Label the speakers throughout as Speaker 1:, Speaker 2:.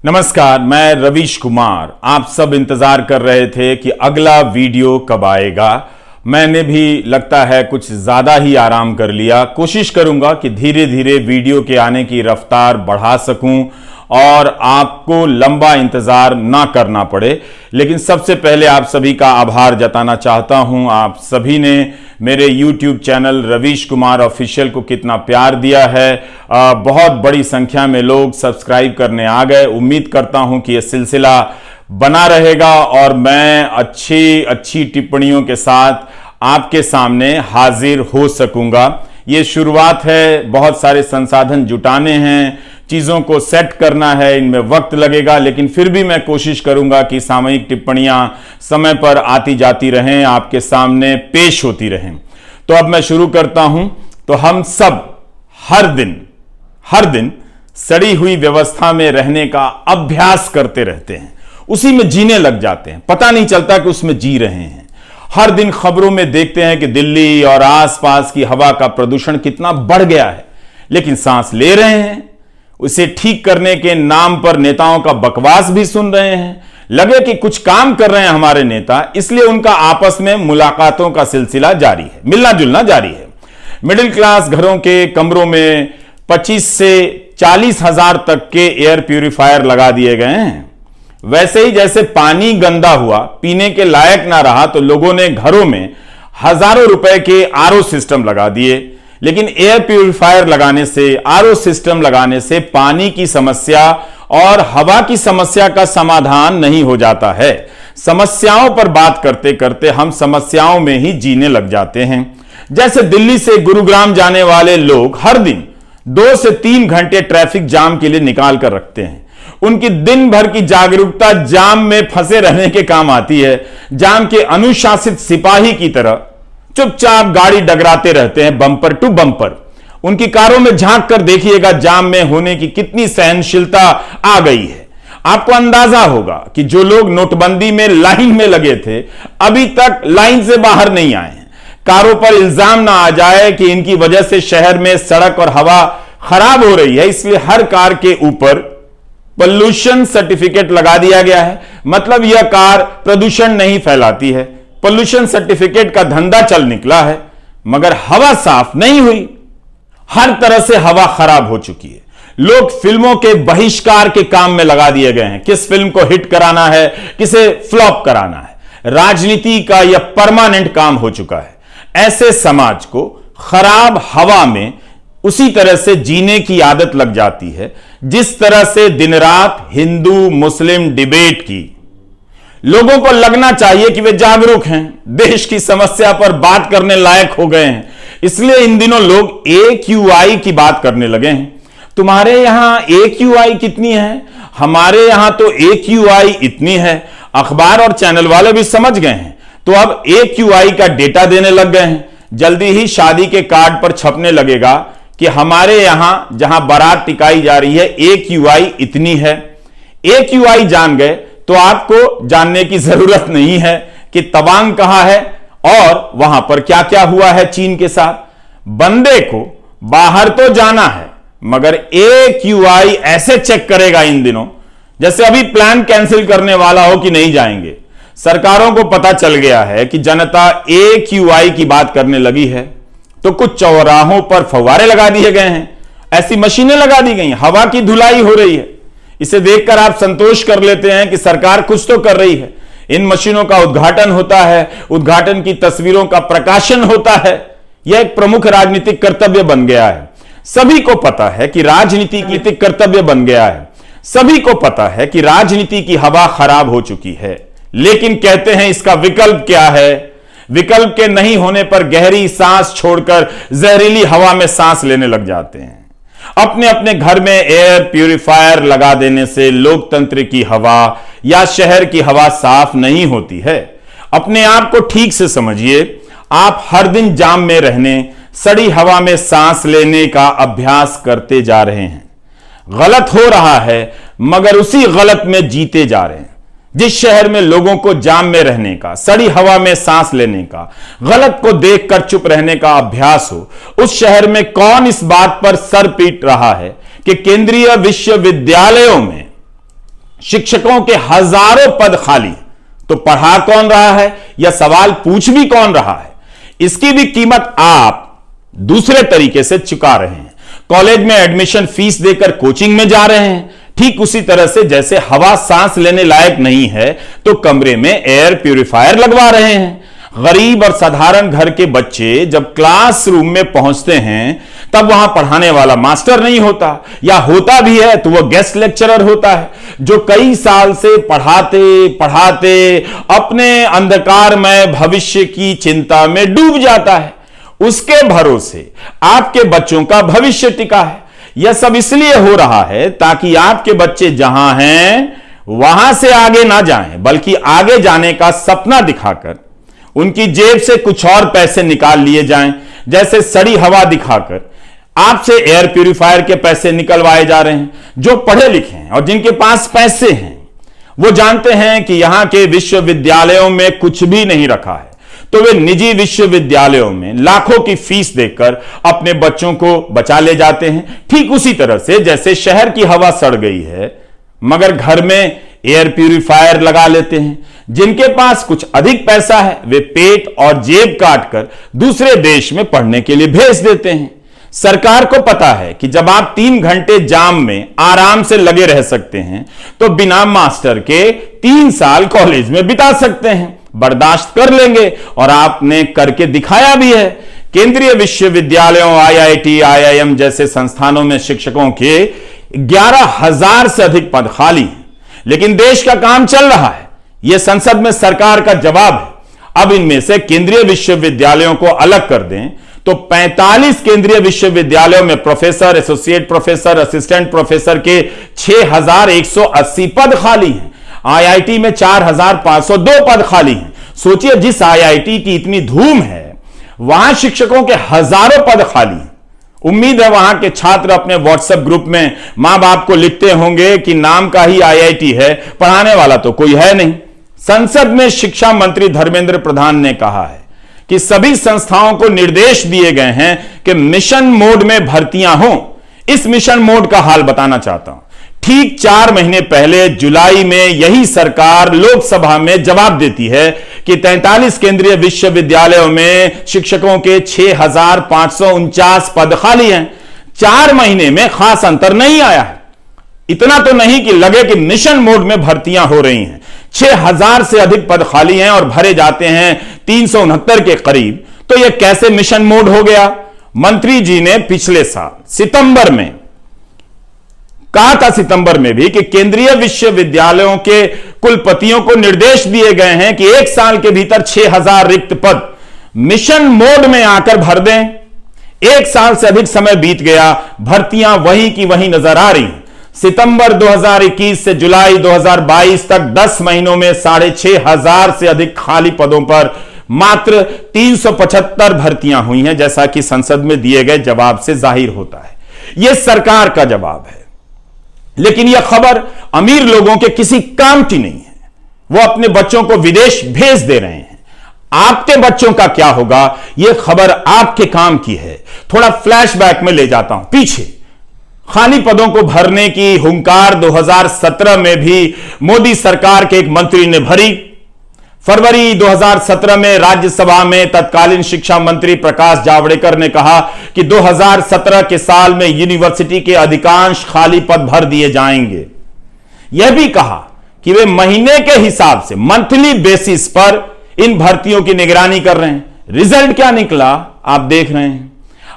Speaker 1: नमस्कार, मैं रवीश कुमार। आप सब इंतजार कर रहे थे कि अगला वीडियो कब आएगा। मैंने भी लगता है कुछ ज्यादा ही आराम कर लिया। कोशिश करूंगा कि धीरे धीरे वीडियो के आने की रफ्तार बढ़ा सकूं और आपको लंबा इंतजार ना करना पड़े। लेकिन सबसे पहले आप सभी का आभार जताना चाहता हूं। आप सभी ने मेरे YouTube channel Ravish Kumar official को कितना प्यार दिया है। बहुत बड़ी संख्या में लोग सब्सक्राइब करने आ गए। उम्मीद करता हूं कि यह सिलसिला बना रहेगा और मैं अच्छी अच्छी टिप्पणियों के साथ आपके सामने हाजिर हो सकूंगा। ये शुरुआत है, बहुत सारे संसाधन जुटाने हैं, चीजों को सेट करना है, इनमें वक्त लगेगा, लेकिन फिर भी मैं कोशिश करूंगा कि सामयिक टिप्पणियां समय पर आती जाती रहें, आपके सामने पेश होती रहें। तो अब मैं शुरू करता हूं। तो हम सब हर दिन सड़ी हुई व्यवस्था में रहने का अभ्यास करते रहते हैं, उसी में जीने लग जाते हैं, पता नहीं चलता कि उसमें जी रहे हैं। हर दिन खबरों में देखते हैं कि दिल्ली और आसपास की हवा का प्रदूषण कितना बढ़ गया है, लेकिन सांस ले रहे हैं। उसे ठीक करने के नाम पर नेताओं का बकवास भी सुन रहे हैं। लगे कि कुछ काम कर रहे हैं हमारे नेता, इसलिए उनका आपस में मुलाकातों का सिलसिला जारी है, मिलना जुलना जारी है। मिडिल क्लास घरों के कमरों में 25 से 40 हजार तक के एयर प्यूरिफायर लगा दिए गए हैं। वैसे ही जैसे पानी गंदा हुआ, पीने के लायक ना रहा, तो लोगों ने घरों में हजारों रुपए के आरओ सिस्टम लगा दिए। लेकिन एयर प्यूरिफायर लगाने से, आरओ सिस्टम लगाने से पानी की समस्या और हवा की समस्या का समाधान नहीं हो जाता है। समस्याओं पर बात करते करते हम समस्याओं में ही जीने लग जाते हैं। जैसे दिल्ली से गुरुग्राम जाने वाले लोग हर दिन 2 से 3 घंटे ट्रैफिक जाम के लिए निकाल कर रखते हैं। उनकी दिन भर की जागरूकता जाम में फंसे रहने के काम आती है। जाम के अनुशासित सिपाही की तरह चुपचाप गाड़ी डगराते रहते हैं, बम्पर टू बम्पर। उनकी कारों में झांक कर देखिएगा जाम में होने की कितनी सहनशीलता आ गई है। आपको अंदाजा होगा कि जो लोग नोटबंदी में लाइन में लगे थे, अभी तक लाइन से बाहर नहीं आए हैं। कारों पर इल्जाम ना आ जाए कि इनकी वजह से शहर में सड़क और हवा खराब हो रही है, इसलिए हर कार के ऊपर पोल्यूशन सर्टिफिकेट लगा दिया गया है। मतलब यह कार प्रदूषण नहीं फैलाती है। पोल्यूशन सर्टिफिकेट का धंधा चल निकला है, मगर हवा साफ नहीं हुई। हर तरह से हवा खराब हो चुकी है। लोग फिल्मों के बहिष्कार के काम में लगा दिए गए हैं। किस फिल्म को हिट कराना है, किसे फ्लॉप कराना है, राजनीति का यह परमानेंट काम हो चुका है। ऐसे समाज को खराब हवा में उसी तरह से जीने की आदत लग जाती है जिस तरह से दिन रात हिंदू मुस्लिम डिबेट की। लोगों को लगना चाहिए कि वे जागरूक हैं, देश की समस्या पर बात करने लायक हो गए हैं। इसलिए इन दिनों लोग AQI की बात करने लगे हैं। तुम्हारे यहां AQI कितनी है? हमारे यहां तो AQI इतनी है। अखबार और चैनल वाले भी समझ गए हैं, तो अब AQI का डेटा देने लग गए हैं। जल्दी ही शादी के कार्ड पर छपने लगेगा कि हमारे यहां जहां बारात टिकाई जा रही है AQI इतनी है। AQI जान गए तो आपको जानने की जरूरत नहीं है कि तवांग कहां है और वहां पर क्या क्या हुआ है चीन के साथ। बंदे को बाहर तो जाना है, मगर AQI ऐसे चेक करेगा इन दिनों जैसे अभी प्लान कैंसिल करने वाला हो कि नहीं जाएंगे। सरकारों को पता चल गया है कि जनता AQI की बात करने लगी है, तो कुछ चौराहों पर फव्वारे लगा दिए गए हैं, ऐसी मशीनें लगा दी गई, हवा की धुलाई हो रही है। इसे देखकर आप संतोष कर लेते हैं कि सरकार कुछ तो कर रही है। इन मशीनों का उद्घाटन होता है, उद्घाटन की तस्वीरों का प्रकाशन होता है। यह एक प्रमुख राजनीतिक कर्तव्य बन गया है। सभी को पता है कि राजनीतिक कर्तव्य बन गया है। सभी को पता है कि राजनीति की हवा खराब हो चुकी है, लेकिन कहते हैं इसका विकल्प क्या है? विकल्प के नहीं होने पर गहरी सांस छोड़कर जहरीली हवा में सांस लेने लग जाते हैं। अपने अपने घर में एयर प्यूरिफायर लगा देने से लोकतंत्र की हवा या शहर की हवा साफ नहीं होती है। अपने आप को ठीक से समझिए। आप हर दिन जाम में रहने, सड़ी हवा में सांस लेने का अभ्यास करते जा रहे हैं। गलत हो रहा है, मगर उसी गलत में जीते जा रहे हैं। जिस शहर में लोगों को जाम में रहने का, सड़ी हवा में सांस लेने का, गलत को देखकर चुप रहने का अभ्यास हो, उस शहर में कौन इस बात पर सर पीट रहा है कि केंद्रीय विश्वविद्यालयों में शिक्षकों के हजारों पद खाली, तो पढ़ा कौन रहा है या सवाल पूछ भी कौन रहा है? इसकी भी कीमत आप दूसरे तरीके से चुका रहे हैं। कॉलेज में एडमिशन फीस देकर कोचिंग में जा रहे हैं, ठीक उसी तरह से जैसे हवा सांस लेने लायक नहीं है तो कमरे में एयर प्यूरिफायर लगवा रहे हैं। गरीब और साधारण घर के बच्चे जब क्लासरूम में पहुंचते हैं तब वहां पढ़ाने वाला मास्टर नहीं होता, या होता भी है तो वह गेस्ट लेक्चरर होता है जो कई साल से पढ़ाते पढ़ाते अपने अंधकारमय भविष्य की चिंता में डूब जाता है। उसके भरोसे आपके बच्चों का भविष्य टिका है। यह सब इसलिए हो रहा है ताकि आपके बच्चे जहां हैं वहां से आगे ना जाएं, बल्कि आगे जाने का सपना दिखाकर उनकी जेब से कुछ और पैसे निकाल लिए जाएं। जैसे सड़ी हवा दिखाकर आपसे एयर प्यूरिफायर के पैसे निकलवाए जा रहे हैं। जो पढ़े लिखे हैं और जिनके पास पैसे हैं वो जानते हैं कि यहां के विश्वविद्यालयों में कुछ भी नहीं रखा है, तो वे निजी विश्वविद्यालयों में लाखों की फीस देकर अपने बच्चों को बचा ले जाते हैं। ठीक उसी तरह से जैसे शहर की हवा सड़ गई है मगर घर में एयर प्यूरिफायर लगा लेते हैं। जिनके पास कुछ अधिक पैसा है वे पेट और जेब काटकर दूसरे देश में पढ़ने के लिए भेज देते हैं। सरकार को पता है कि जब आप 3 घंटे जाम में आराम से लगे रह सकते हैं तो बिना मास्टर के 3 साल कॉलेज में बिता सकते हैं, बर्दाश्त कर लेंगे, और आपने करके दिखाया भी है। केंद्रीय विश्वविद्यालयों, आईआईटी, आईआईएम जैसे संस्थानों में शिक्षकों के 11,000 से अधिक पद खाली हैं, लेकिन देश का काम चल रहा है। यह संसद में सरकार का जवाब है। अब इनमें से केंद्रीय विश्वविद्यालयों को अलग कर दें तो 45 केंद्रीय विश्वविद्यालयों में professor, associate professor, assistant professor के 6,180 पद खाली हैं। आईआईटी में 4,502 पद खाली हैं। सोचिए, जिस आईआईटी की इतनी धूम है वहां शिक्षकों के हजारों पद खाली हैं। उम्मीद है वहां के छात्र अपने व्हाट्सएप ग्रुप में मां बाप को लिखते होंगे कि नाम का ही आईआईटी है, पढ़ाने वाला तो कोई है नहीं। संसद में शिक्षा मंत्री धर्मेंद्र प्रधान ने कहा है कि सभी संस्थाओं को निर्देश दिए गए हैं कि मिशन मोड में भर्तियां हों। इस मिशन मोड का हाल बताना चाहता हूं। ठीक 4 महीने पहले जुलाई में यही सरकार लोकसभा में जवाब देती है कि 43 केंद्रीय विश्वविद्यालयों में शिक्षकों के 6,549 पद खाली हैं। 4 महीने में खास अंतर नहीं आया है। इतना तो नहीं कि लगे कि मिशन मोड में भर्तियां हो रही हैं। 6,000 से अधिक पद खाली हैं और भरे जाते हैं 369 के करीब। तो यह कैसे मिशन मोड हो गया? मंत्री जी ने पिछले साल सितंबर में कहा था, सितंबर में भी, कि केंद्रीय विश्वविद्यालयों के कुलपतियों को निर्देश दिए गए हैं कि 1 साल के भीतर 6,000 रिक्त पद मिशन मोड में आकर भर दें। 1 साल से अधिक समय बीत गया, भर्तियां वही की वही नजर आ रही। सितंबर 2021 से जुलाई 2022 तक 10 महीनों में 6,500 से अधिक खाली पदों पर मात्र 375 भर्तियां हुई हैं, जैसा कि संसद में दिए गए जवाब से जाहिर होता है। यह सरकार का जवाब है, लेकिन यह खबर अमीर लोगों के किसी काम की नहीं है। वो अपने बच्चों को विदेश भेज दे रहे हैं। आपके बच्चों का क्या होगा, यह खबर आपके काम की है। थोड़ा फ्लैशबैक में ले जाता हूं पीछे। खाली पदों को भरने की हुंकार 2017 में भी मोदी सरकार के एक मंत्री ने भरी। फरवरी 2017 में राज्यसभा में तत्कालीन शिक्षा मंत्री प्रकाश जावड़ेकर ने कहा कि 2017 के साल में यूनिवर्सिटी के अधिकांश खाली पद भर दिए जाएंगे। यह भी कहा कि वे महीने के हिसाब से, मंथली बेसिस पर इन भर्तियों की निगरानी कर रहे हैं। रिजल्ट क्या निकला आप देख रहे हैं।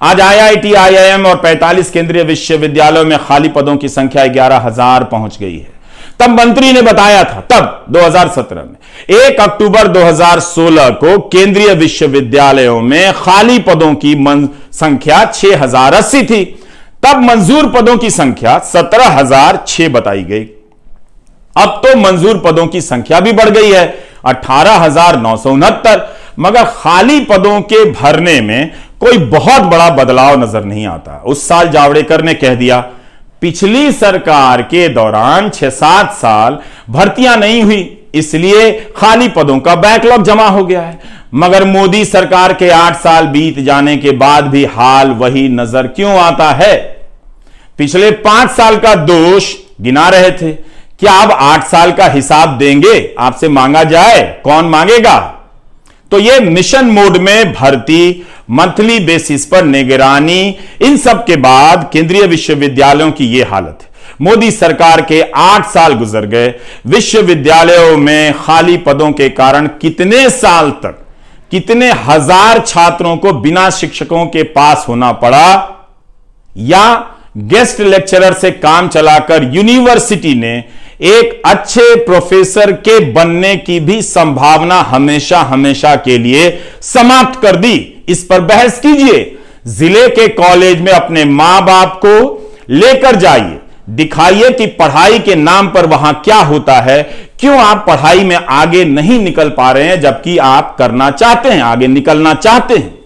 Speaker 1: आज आईआईटी, आईआईएम और 45 केंद्रीय विश्वविद्यालयों में खाली पदों की संख्या 11,000 पहुंच गई है। तब मंत्री ने बताया था, तब 2017 में 1 अक्टूबर 2016 को केंद्रीय विश्वविद्यालयों में खाली पदों की संख्या 6,080 थी। तब मंजूर पदों की संख्या 17,006 बताई गई। अब तो मंजूर पदों की संख्या भी बढ़ गई है, 18,969। मगर खाली पदों के भरने में कोई बहुत बड़ा बदलाव नजर नहीं आता। उस साल जावड़ेकर ने कह दिया, पिछली सरकार के दौरान 6-7 साल भर्तियां नहीं हुई, इसलिए खाली पदों का बैकलॉग जमा हो गया है। मगर मोदी सरकार के 8 साल बीत जाने के बाद भी हाल वही नजर क्यों आता है? पिछले 5 साल का दोष गिना रहे थे। क्या अब 8 साल का हिसाब देंगे? आपसे मांगा जाए, कौन मांगेगा? तो ये मिशन मोड में भर्ती, मंथली बेसिस पर निगरानी, इन सब के बाद केंद्रीय विश्वविद्यालयों की यह हालत है। मोदी सरकार के 8 साल गुजर गए, विश्वविद्यालयों में खाली पदों के कारण कितने साल तक, कितने हजार छात्रों को बिना शिक्षकों के पास होना पड़ा, या गेस्ट लेक्चरर से काम चलाकर यूनिवर्सिटी ने एक अच्छे प्रोफेसर के बनने की भी संभावना हमेशा हमेशा के लिए समाप्त कर दी। इस पर बहस कीजिए। जिले के कॉलेज में अपने मां बाप को लेकर जाइए, दिखाइए कि पढ़ाई के नाम पर वहां क्या होता है, क्यों आप पढ़ाई में आगे नहीं निकल पा रहे हैं, जबकि आप करना चाहते हैं, आगे निकलना चाहते हैं।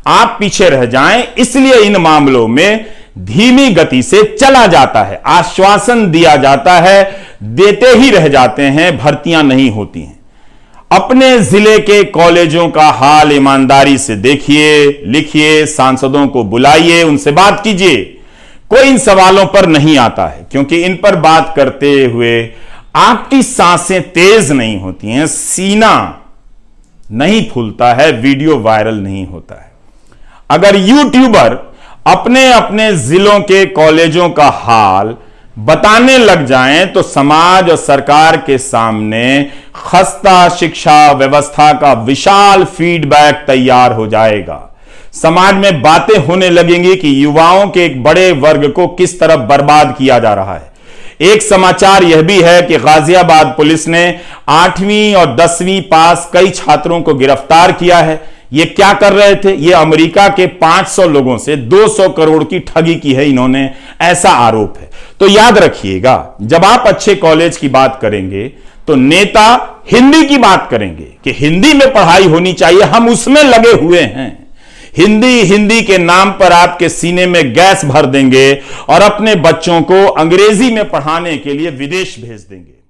Speaker 1: आप पीछे रह जाएं, इसलिए इन मामलों में धीमी गति से चला जाता है, आश्वासन दिया जाता है, देते ही रह जाते हैं, भर्तियां नहीं होती हैं। अपने जिले के कॉलेजों का हाल ईमानदारी से देखिए, लिखिए, सांसदों को बुलाइए, उनसे बात कीजिए। कोई इन सवालों पर नहीं आता है, क्योंकि इन पर बात करते हुए आपकी सांसें तेज नहीं होती हैं, सीना नहीं फूलता है, वीडियो वायरल नहीं होता है। अगर यूट्यूबर अपने अपने जिलों के कॉलेजों का हाल बताने लग जाएं तो समाज और सरकार के सामने खस्ता शिक्षा व्यवस्था का विशाल फीडबैक तैयार हो जाएगा। समाज में बातें होने लगेंगी कि युवाओं के एक बड़े वर्ग को किस तरह बर्बाद किया जा रहा है। एक समाचार यह भी है कि गाजियाबाद पुलिस ने 8वीं और 10वीं पास कई छात्रों को गिरफ्तार किया है। ये क्या कर रहे थे? ये अमेरिका के 500 लोगों से 200 करोड़ की ठगी की है इन्होंने, ऐसा आरोप है। तो याद रखिएगा, जब आप अच्छे कॉलेज की बात करेंगे तो नेता हिंदी की बात करेंगे कि हिंदी में पढ़ाई होनी चाहिए, हम उसमें लगे हुए हैं। हिंदी के नाम पर आपके सीने में गैस भर देंगे और अपने बच्चों को अंग्रेजी में पढ़ाने के लिए विदेश भेज देंगे।